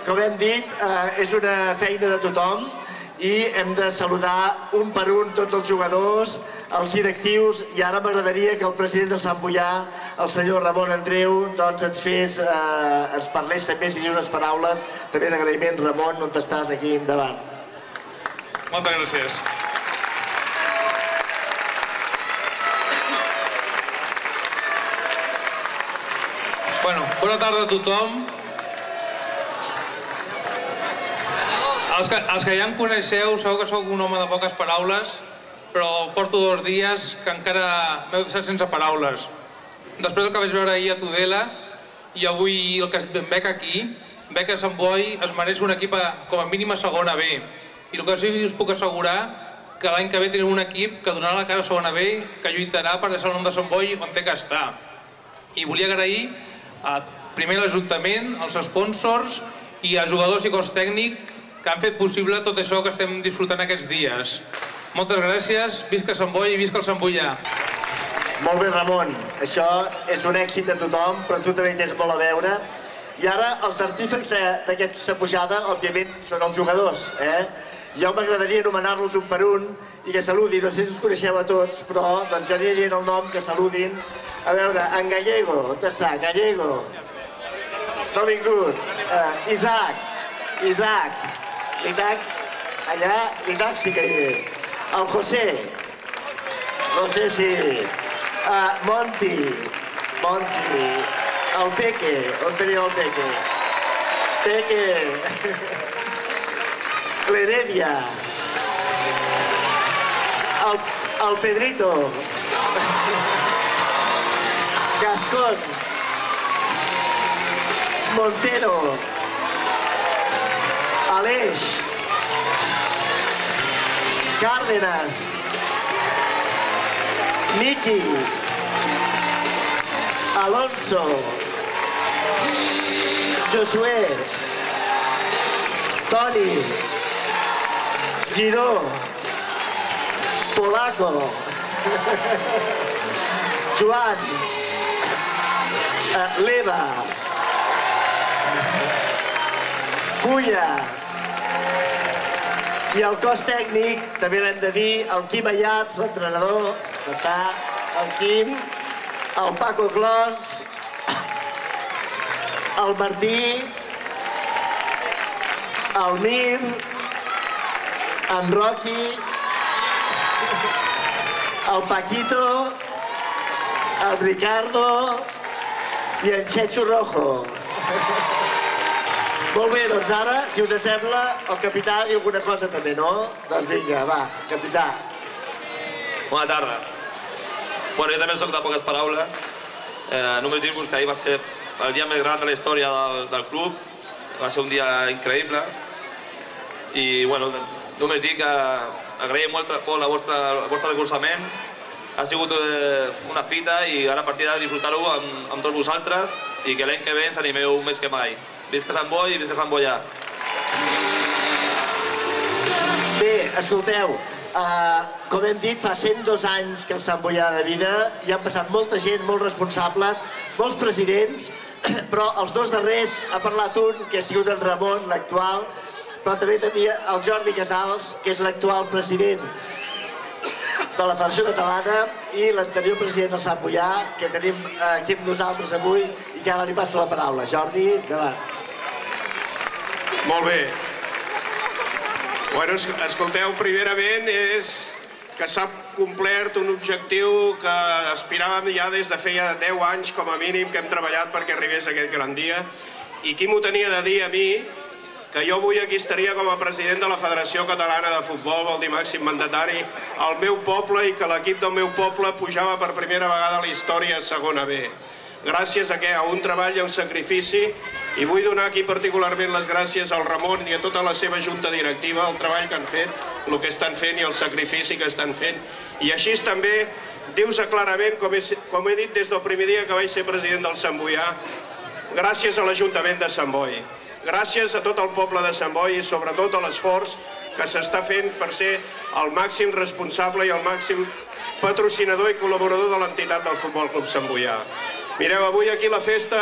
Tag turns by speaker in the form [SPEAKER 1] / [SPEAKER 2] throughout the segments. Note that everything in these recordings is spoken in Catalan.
[SPEAKER 1] com hem dit, és una feina de tothom i hem de saludar un per un tots els jugadors, els directius, i ara m'agradaria que el president del Sant Boià, el senyor Ramon Andreu, doncs ens parlés també, ens digués unes paraules també d'agraïment. Ramon, on estàs? Aquí endavant.
[SPEAKER 2] Moltes gràcies. Bona tarda a tothom. Els que ja em coneixeu sabeu que sóc un home de poques paraules, però porto 2 dies que encara m'heu deixat sense paraules. Després del que vaig veure ahir a Tudela i avui el que veig aquí, veig que Sant Boi es mereix un equip com a mínim a segona B. I el que sí us puc assegurar que l'any que ve tenim un equip que donarà la cara a segona B, que lluitarà per deixar el nom de Sant Boi on té que estar. I volia agrair primer l'Ajuntament, els sponsors i els jugadors i cos tècnic que han fet possible tot això que estem disfrutant aquests dies. Moltes gràcies, visca Sant Boi i visca el Sant Boià.
[SPEAKER 1] Molt bé, Ramon. Això és un èxit de tothom, però tu també hi tens molt a veure. I ara els artífecs d'aquesta pujada, òbviament, són els jugadors. Jo m'agradaria anomenar-los un per un i que saludin. No sé si us coneixeu a tots, però jo aniré dient el nom, que saludin. A veure, en Gallego, on està? Gallego. No ha vingut. Isaac. Allà, l'Isaac sí que hi és. El José. No sé si... Monti. El Peque. On teniu el Peque? L'Heredia. El Pedrito. Gascón. Montero. Aleix. Cárdenas. Miki. Alonso. Josué. Toni. Giró. Polaco. Joan. Leva. Pulla. I el cos tècnic, també l'hem de dir, el Quim Ayats, l'entrenador, el Quim, el Paco Clos, el Martí, el Mir, en Rocky, el Paquito, el Ricardo i en Checho Rojo. Molt bé, doncs ara, si us sembla, el capità ha dit alguna cosa també, no? Doncs vinga, va, capità.
[SPEAKER 3] Bona tarda. Bueno, jo també soc de poques paraules. Només dir-vos que ahir va ser el dia més gran de la història del club. Va ser un dia increïble. I, bueno, només dir que agraïm molt el vostre recolzament. Ha sigut una fita i ara a partir d'ara disfrutar-ho amb tots vosaltres i que l'any que ve ens animeu més que mai. Visca Sant Boi i visca Sant Boià.
[SPEAKER 1] Bé, escolteu, com hem dit, fa 102 anys que el Sant Boià de vida, hi han passat molta gent, molts responsables, molts presidents, però els 2 darrers ha parlat un, que ha sigut en Ramon, l'actual, però també tenia el Jordi Casals, que és l'actual president de la Federació Catalana i l'anterior president del Sant Boià, que tenim aquí amb nosaltres avui i que ara li passo la paraula. Jordi, endavant.
[SPEAKER 4] Molt bé. Bueno, escolteu, primerament és que s'ha complert un objectiu que aspiràvem ja des de feia 10 anys com a mínim que hem treballat perquè arribés aquest gran dia. I qui m'ho tenia de dir a mi que jo avui aquí estaria com a president de la Federació Catalana de Futbol, vol dir màxim mandatari, al meu poble i que l'equip del meu poble pujava per primera vegada a la història a segona B. Gràcies a què? A un treball i a un sacrifici, i vull donar aquí particularment les gràcies al Ramon i a tota la seva junta directiva, el treball que han fet, el que estan fent i el sacrifici que estan fent. I així també dius clarament, com he dit des del primer dia que vaig ser president del Sant Boià, gràcies a l'Ajuntament de Sant Boi. Gràcies a tot el poble de Sant Boi i sobretot a l'esforç que s'està fent per ser el màxim responsable i el màxim patrocinador i col·laborador de l'entitat del Futbol Club Sant Boià. Mireu, avui aquí la festa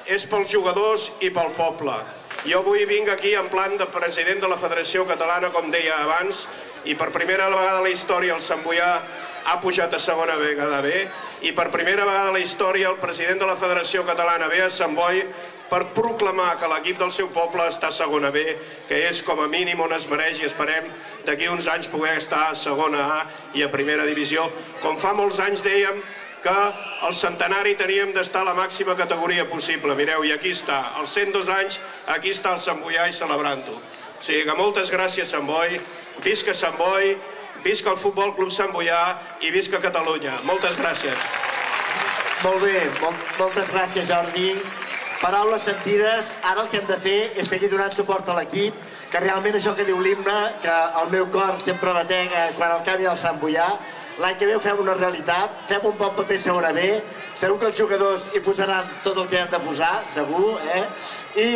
[SPEAKER 4] és pels jugadors i pel poble. Jo avui vinc aquí en plan de president de la Federació Catalana, com deia abans, i per primera vegada a la història el Sant Boià ha pujat a segona vegada B, i per primera vegada a la història el president de la Federació Catalana ve a Sant Boi per proclamar que l'equip del seu poble està a segona B, que és com a mínim on es mereix, i esperem d'aquí uns anys poder estar a segona A i a primera divisió. Com fa molts anys dèiem que al centenari teníem d'estar a la màxima categoria possible. Mireu, i aquí està, als 102 anys, aquí està el Sant Boià i celebrant-ho. O sigui que moltes gràcies, Sant Boi, visca Sant Boi, visca el Futbol Club Sant Boià i visca Catalunya. Moltes gràcies.
[SPEAKER 1] Molt bé, moltes gràcies, Jordi. Paraules sentides. Ara el que hem de fer és seguir donant suport a l'equip, que realment això que diu l'himne, que el meu cor sempre batega quan el canvi del Sant Boià, l'any que ve ho fem una realitat, fem un bon paper segona B, segur que els jugadors hi posaran tot el que han de posar, segur, i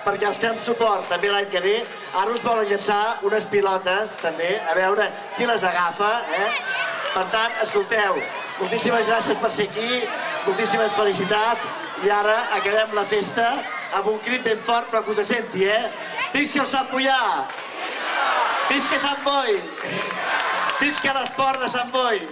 [SPEAKER 1] perquè els fem suport també l'any que ve, ara us volen llançar unes pilotes també, a veure qui les agafa, Per tant, escolteu, moltíssimes gràcies per ser aquí, moltíssimes felicitats, i ara acabem la festa amb un crit ben fort, però que us senti, Visca el Sant Boià! Visca Sant Boi! Visca l'esport de Sant Boi!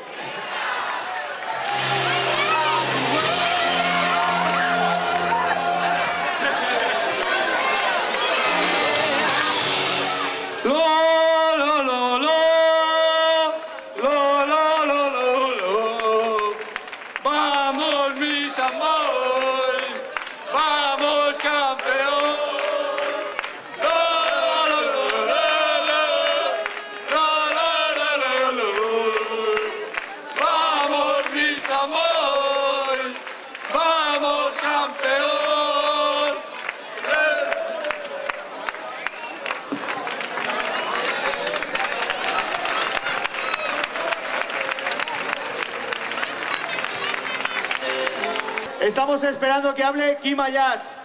[SPEAKER 5] Estamos esperando que hable Quim Ayats.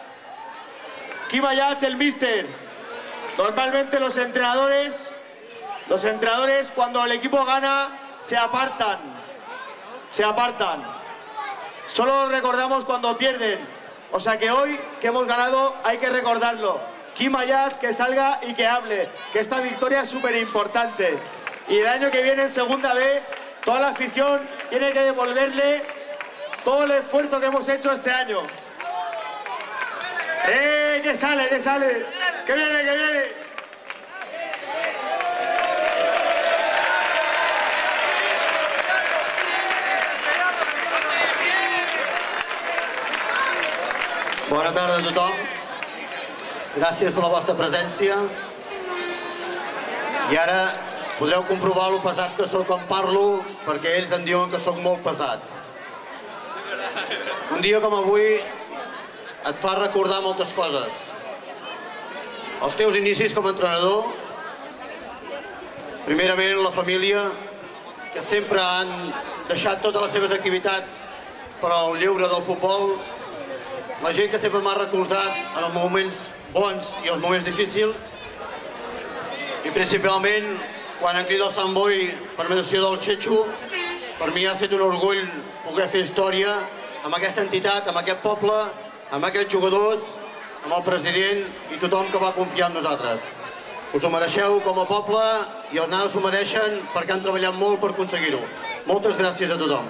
[SPEAKER 5] Quim Ayats, el míster. Normalmente los entrenadores cuando el equipo gana se apartan. Solo recordamos cuando pierden. O sea que hoy que hemos ganado hay que recordarlo. Quim Ayats, que salga y que hable, que esta victoria es súper importante. Y el año que viene en segunda B, toda la afición tiene que devolverle todo el esfuerzo que hemos hecho este año. ¡Que sale! ¡Que viene!
[SPEAKER 6] Bona tarda a tothom. Gràcies per la vostra presència. I ara podreu comprovar lo pesat que sóc quan parlo, perquè ells em diuen que sóc molt pesat. Un dia com avui et fa recordar moltes coses. Els teus inicis com a entrenador, primerament la família, que sempre han deixat totes les seves activitats per al lleure del futbol, la gent que sempre m'ha recolzat en els moments bons i els moments difícils, i principalment quan em crida el Sant Boi per mediació del Xetxo, per mi ha estat un orgull poder fer història amb aquesta entitat, amb aquest poble, amb aquests jugadors, amb el president i tothom que va confiar en nosaltres. Us ho mereixeu com a poble i els nanos s'ho mereixen perquè han treballat molt per aconseguir-ho. Moltes gràcies a tothom.